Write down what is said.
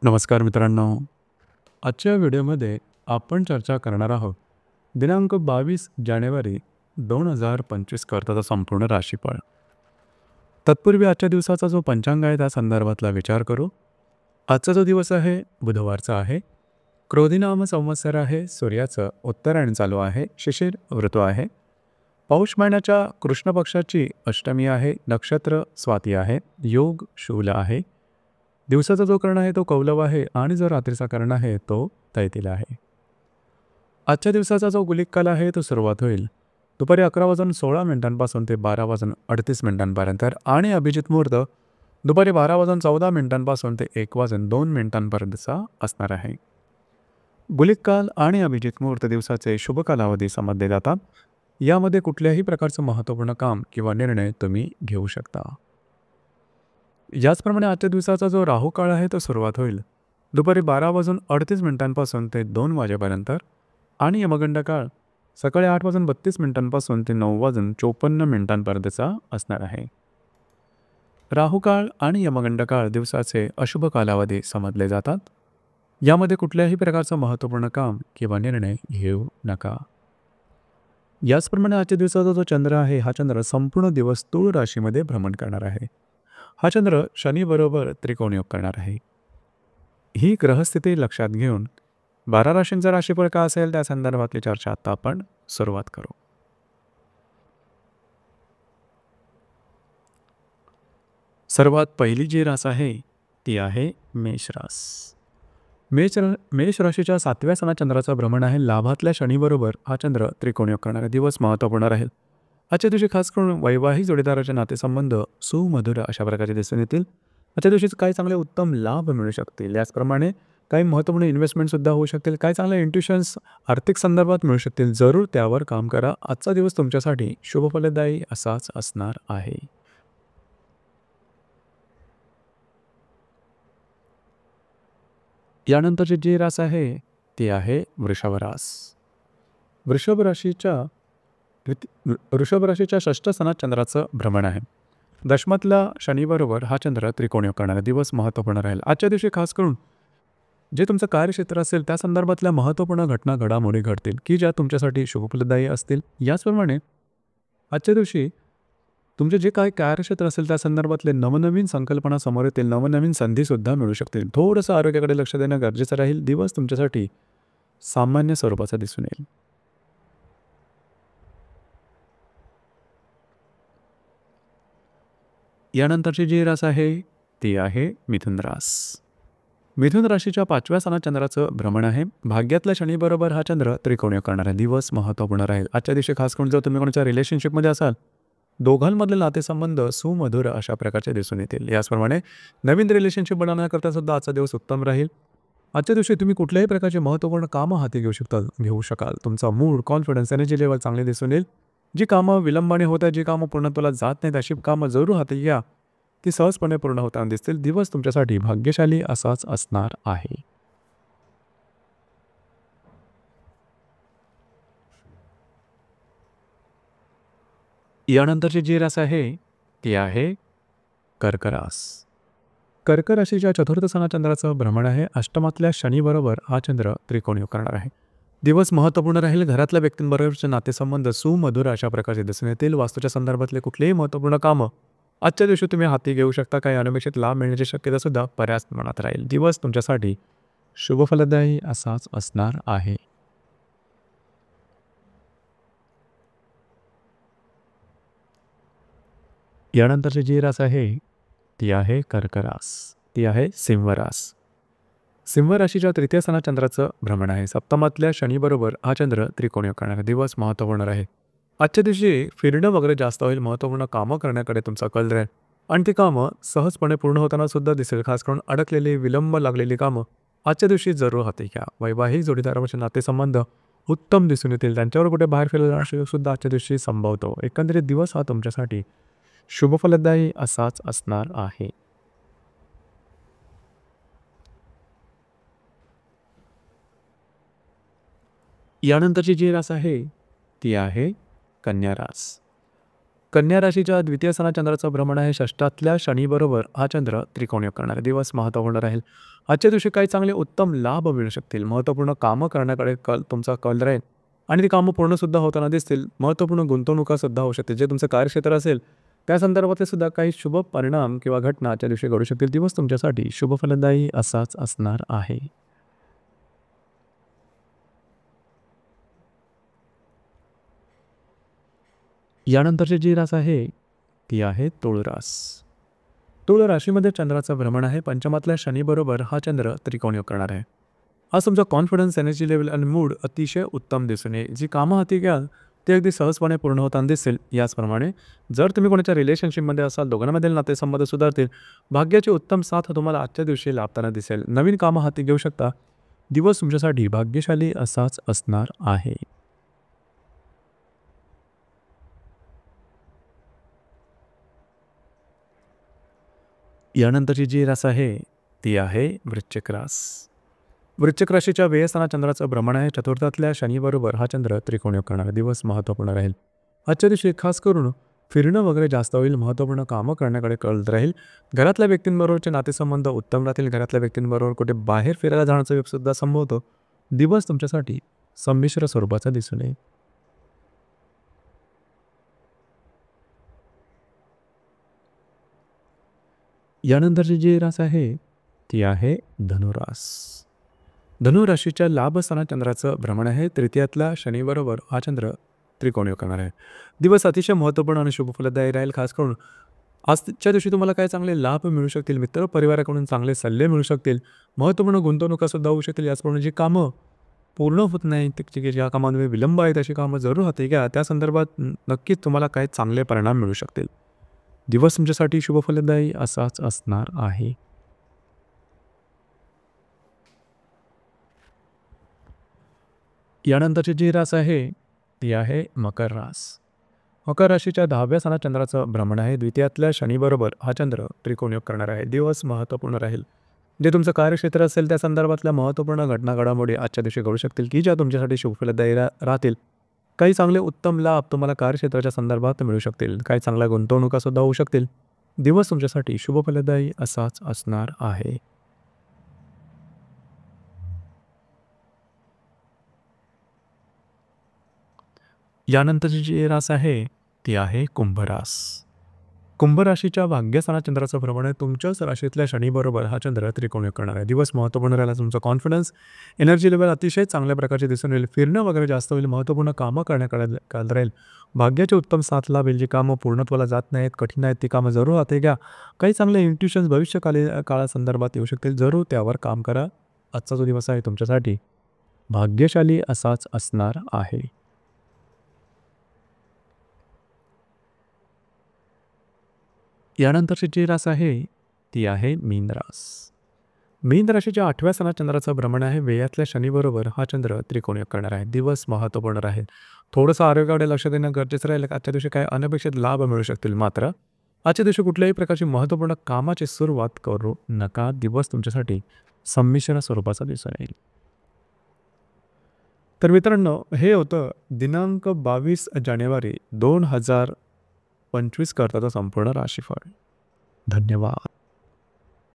नमस्कार मित्रांनो. आजच्या व्हिडिओमध्ये आपण चर्चा करणार आहोत दिनांक 22 जानेवारी 2025 करताचा संपूर्ण राशीफळ. तत्पूर्वी आजच्या दिवसाचा जो पंचांग आहे त्या संदर्भातला विचार करू. आजचा जो दिवस आहे बुधवारचा आहे. क्रोधिनाम संवत्सर आहे. सूर्याचं उत्तरायण चालू आहे. शिशिर ऋतू आहे. पौष महिन्याच्या कृष्ण पक्षाची अष्टमी आहे. नक्षत्र स्वाती आहे. योग शूल आहे. दिवसाचा जो कर्ण आहे तो कौलव आहे आणि जो रात्रीचा कर्ण आहे तो तैतील आहे. आजच्या दिवसाचा जो गुलिक काल आहे तो सुरुवात होईल दुपारी 11:16 ते 12:38 आणि अभिजित मुहूर्त दुपारी 12:14 ते 1:02 असणार आहे. गुलिक काल आणि अभिजित मुहूर्त दिवसाचे शुभ कालावधी समजले जातात. यामध्ये कुठल्याही प्रकारचं महत्त्वपूर्ण काम किंवा निर्णय तुम्ही घेऊ शकता. याचप्रमाणे आजच्या दिवसाचा जो राहू काळ आहे तो सुरुवात होईल दुपारी 12:38 ते 2 वाजेपर्यंत आणि यमगंड काळ सकाळी 8:32 ते 9:54 असणार आहे. राहू काळ आणि यमगंड काळ दिवसाचे अशुभ कालावधी समजले जातात. यामध्ये कुठल्याही प्रकारचं महत्त्वपूर्ण काम किंवा निर्णय घेऊ नका. याचप्रमाणे आजच्या दिवसाचा जो चंद्र आहे हा चंद्र संपूर्ण दिवस तूळ राशीमध्ये भ्रमण करणार आहे. हा चंद्र शनीबरोबर त्रिकोणयोग करणार आहे. ही ग्रहस्थिती लक्षात घेऊन 12 राशींचा राशीफळ का असेल त्या संदर्भातली चर्चा आता आपण सुरुवात करू. सर्वात पहिली जी रास आहे ती आहे मेष रास. मेष राशीच्या 7व्या सणात चंद्राचं भ्रमण आहे. लाभातल्या शनीबरोबर हा चंद्र त्रिकोणयोग करणारा दिवस महत्त्वपूर्ण राहील. आजच्या दिवशी खास करून वैवाहिक जोडीदाराचे नातेसंबंध सुमधुर अशा प्रकारे दिसून येतील. आजच्या दिवशी काही चांगले उत्तम लाभ मिळू शकतील. याचप्रमाणे काही महत्त्वपूर्ण इन्व्हेस्टमेंटसुद्धा होऊ शकतील. काही चांगले इंट्युशन्स आर्थिक संदर्भात मिळू शकतील. जरूर त्यावर काम करा. आजचा दिवस तुमच्यासाठी शुभफलदायी असाच असणार आहे. यानंतरची जी रास आहे ती आहे वृषभ रास. वृषभ राशीच्या षष्ठ सणात चंद्राचं भ्रमण आहे. दशमातल्या शनीबरोबर हा चंद्र त्रिकोणयोग करणारा दिवस महत्त्वपूर्ण राहील. आजच्या दिवशी खास करून जे तुमचं कार्यक्षेत्र असेल त्या संदर्भातल्या महत्त्वपूर्ण घटना घडामोडी घडतील की ज्या तुमच्यासाठी शुभफलदायी असतील. याचप्रमाणे आजच्या दिवशी तुमचे जे काही कार्यक्षेत्र असेल त्या संदर्भातले नवनवीन संकल्पना समोर येतील. नवनवीन संधीसुद्धा मिळू शकतील. थोडंसं आरोग्याकडे लक्ष देणं गरजेचं राहील. दिवस तुमच्यासाठी सामान्य स्वरूपाचा दिसून येईल. यानंतरची जी रास आहे ती आहे मिथुन रास. मिथुन राशीच्या 5व्या सणात चंद्राचं भ्रमण आहे. भाग्यातल्या शनीबरोबर हा चंद्र त्रिकोणयोग करणारा दिवस महत्त्वपूर्ण राहील. आजच्या दिवशी खास करून जर तुम्ही कोणाच्या रिलेशनशिपमध्ये असाल दोघांमधले नातेसंबंध सुमधुर अशा प्रकारचे दिसून येतील. याचप्रमाणे नवीन रिलेशनशिप बनवण्याकरता सुद्धा आजचा दिवस उत्तम राहील. आजच्या दिवशी तुम्ही कुठल्याही प्रकारचे महत्त्वपूर्ण कामं हाती घेऊ शकाल. तुमचा मूड, कॉन्फिडन्स, एनर्जी लेवल चांगले दिसून येईल. जी कामं विलंबाने होत आहेत, जी कामं पूर्णत्वाला जात नाहीत अशी कामं जरूर हाती घ्या. ती सहजपणे पूर्ण होताना दिसतील. दिवस तुमच्यासाठी भाग्यशाली असाच असणार आहे. यानंतरची जी रास आहे ती आहे कर्क रास. कर्क राशीच्या चतुर्थ सणात चंद्राचं भ्रमण आहे. अष्टमातल्या शनीबरोबर हा चंद्र त्रिकोणयोग करणार आहे. दिवस महत्त्वपूर्ण राहील. घरातल्या व्यक्तींबरोबरचे नातेसंबंध सुमधुर अशा प्रकारे दिसून येतील. वास्तूच्या संदर्भातले कुठलेही महत्त्वपूर्ण कामं आजच्या दिवशी तुम्ही हाती घेऊ शकता. काही अनपेक्षित लाभ मिळण्याची शक्यता सुद्धा बऱ्याच प्रमाणात राहील. दिवस तुमच्यासाठी शुभफलदायी असाच असणार आहे. यानंतरची जी रास आहे ती आहे कर्क रास. ती आहे सिंह रास. सिंह राशीच्या तृतीय सणात चंद्राचं भ्रमण आहे. सप्तमातल्या शनीबरोबर हा चंद्र त्रिकोणयोग करणारा दिवस महत्त्वपूर्ण राहील. आजच्या दिवशी फिरणं वगैरे जास्त होईल. महत्त्वपूर्ण कामं करण्याकडे तुमचा कल राहील आणि ती कामं सहजपणे पूर्ण होताना सुद्धा दिसेल. खास करून अडकलेली विलंब लागलेली कामं आजच्या दिवशी जरूर हाती घ्या. वैवाहिक जोडीदाराचे नातेसंबंध उत्तम दिसून येतील. त्यांच्यावर कुठे बाहेर फिरण्याचा सुद्धा आजच्या दिवशी संभवतो. एकंदरीत दिवस हा तुमच्यासाठी शुभफलदायी असाच असणार आहे. यानंतरची जी रास आहे ती आहे कन्या रास. कन्या राशीच्या द्वितीय स्थानात चंद्राचं भ्रमण आहे. षष्ठातल्या शनीबरोबर हा चंद्र त्रिकोणीय करणार आहे. दिवस महत्त्वपूर्ण राहील. आजच्या दिवशी काही चांगले उत्तम लाभ मिळू शकतील. महत्त्वपूर्ण कामं करण्याकडे तुमचा कल राहील आणि ती कामं पूर्णसुद्धा होताना दिसतील. महत्त्वपूर्ण गुंतवणुकासुद्धा होऊ शकतील. जे तुमचं कार्यक्षेत्र असेल त्या संदर्भातले सुद्धा काही शुभ परिणाम किंवा घटना आजच्या दिवशी घडू शकतील. दिवस तुमच्यासाठी शुभफलदायी असाच असणार आहे. यानंतरची जी रास आहे ती आहे तुळ रास. तुळ राशीमध्ये चंद्राचं भ्रमण आहे. पंचमातल्या शनीबरोबर हा चंद्र त्रिकोणीय करणार आहे. आज तुमचा कॉन्फिडन्स, एनर्जी लेवल आणि मूड अतिशय उत्तम दिसून येईल. जी कामं हाती घ्याल ते अगदी सहजपणे पूर्ण होताना दिसेल. याचप्रमाणे जर तुम्ही कोणाच्या रिलेशनशिपमध्ये असाल, दोघांमधील नातेसंबंध सुधारतील. भाग्याची उत्तम साथ तुम्हाला आजच्या दिवशी लाभताना दिसेल. नवीन कामं हाती घेऊ शकता. दिवस तुमच्यासाठी भाग्यशाली असाच असणार आहे. यानंतरची जी रास आहे ती आहे वृश्चिक रास. वृश्चिक राशीच्या व्ययस्थानात चंद्राचं भ्रमण आहे. चतुर्थातल्या शनीबरोबर हा चंद्र त्रिकोणीय करणारा दिवस महत्त्वपूर्ण राहील. आजच्या दिवशी खास करून फिरणं वगैरे जास्त होईल. महत्त्वपूर्ण कामं करण्याकडे कल राहील. घरातल्या व्यक्तींबरोबरचे नातेसंबंध उत्तम राहतील. घरातल्या व्यक्तींबरोबर कुठे बाहेर फिरायला जाण्याचा योग सुद्धा संभवतो. दिवस तुमच्यासाठी संमिश्र स्वरूपाचा दिसून येईल. यानंतरची जी रास आहे ती आहे धनुरास. धनुराशीच्या लाभस्थानात चंद्राचं भ्रमण आहे. तृतीयातला शनीबरोबर हा चंद्र त्रिकोणीय करणार आहे. दिवस अतिशय महत्त्वपूर्ण आणि शुभफलदायी राहील. खास करून आजच्या दिवशी तुम्हाला काय चांगले लाभ मिळू शकतील. मित्र परिवाराकडून चांगले सल्ले मिळू शकतील. महत्त्वपूर्ण गुंतवणुकासुद्धा होऊ शकतील. याचप्रमाणे जी कामं पूर्ण होत नाहीत, ज्या कामांमध्ये विलंब आहे तशी कामं जरूर हाती घ्या. त्या संदर्भात नक्कीच तुम्हाला काही चांगले परिणाम मिळू शकतील. दिवस तुमच्यासाठी शुभफलदायी असाच असणार आहे. यानंतरची जी रास आहे ती आहे मकर रास. मकर राशीच्या 10व्या स्थानात चंद्राचं भ्रमण आहे. द्वितीयातल्या शनीबरोबर हा चंद्र त्रिकोणयोग करणार आहे. दिवस महत्त्वपूर्ण राहील. जे तुमचं कार्यक्षेत्र असेल त्या संदर्भातल्या महत्त्वपूर्ण घटना घडामोडी आजच्या दिवशी घडू शकतील की ज्या तुमच्यासाठी शुभफलदायी राहतील. काही चांगले उत्तम लाभ तुम्हाला कार्यक्षेत्राच्या संदर्भात मिळू शकतील. काही चांगल्या गुंतवणुकासुद्धा होऊ शकतील. दिवस तुमच्यासाठी शुभफलदायी असाच असणार आहे. यानंतरची जी रास आहे ती आहे कुंभरास. कुंभ राशीच्या भाग्यस्थानात चंद्राचं भ्रमण आहे. तुमच्याच राशीतल्या शनीबरोबर हा चंद्र त्रिकोणीय करणार आहे. दिवस महत्त्वपूर्ण राहिला. तुमचा कॉन्फिडन्स, एनर्जी लेवल अतिशय चांगल्या प्रकारचे दिसून येईल. फिरणं वगैरे जास्त होईल. महत्त्वपूर्ण कामं करण्याकडे काल राहील. भाग्याची उत्तम साथ लाभेल. जी कामं पूर्णत्वाला जात नाहीत, कठीण आहेत, ती कामं जरूर हाती घ्या. काही चांगले इंट्युशन्स काळासंदर्भात येऊ शकतील. जरूर त्यावर काम करा. आजचा जो दिवस आहे तुमच्यासाठी भाग्यशाली असाच असणार आहे. यानंतरची जी रास आहे ती आहे मीन रास. मीन राशीच्या 8व्या स्थानात चंद्राचं भ्रमण आहे. व्ययातल्या शनीबरोबर हा चंद्र त्रिकोणीय करणार आहे. दिवस महत्त्वपूर्ण राहील. थोडंसं आरोग्याकडे लक्ष देणं गरजेचं राहील. आजच्या दिवशी काही अनपेक्षित लाभ मिळू शकतील. मात्र आजच्या दिवशी कुठल्याही प्रकारची महत्त्वपूर्ण कामाची सुरुवात करू नका. दिवस तुमच्यासाठी संमिश्र स्वरूपाचा दिसून येईल. तर मित्रांनो, हे होतं दिनांक 22 जानेवारी 2025 करताचं संपूर्ण राशीफळ. धन्यवाद.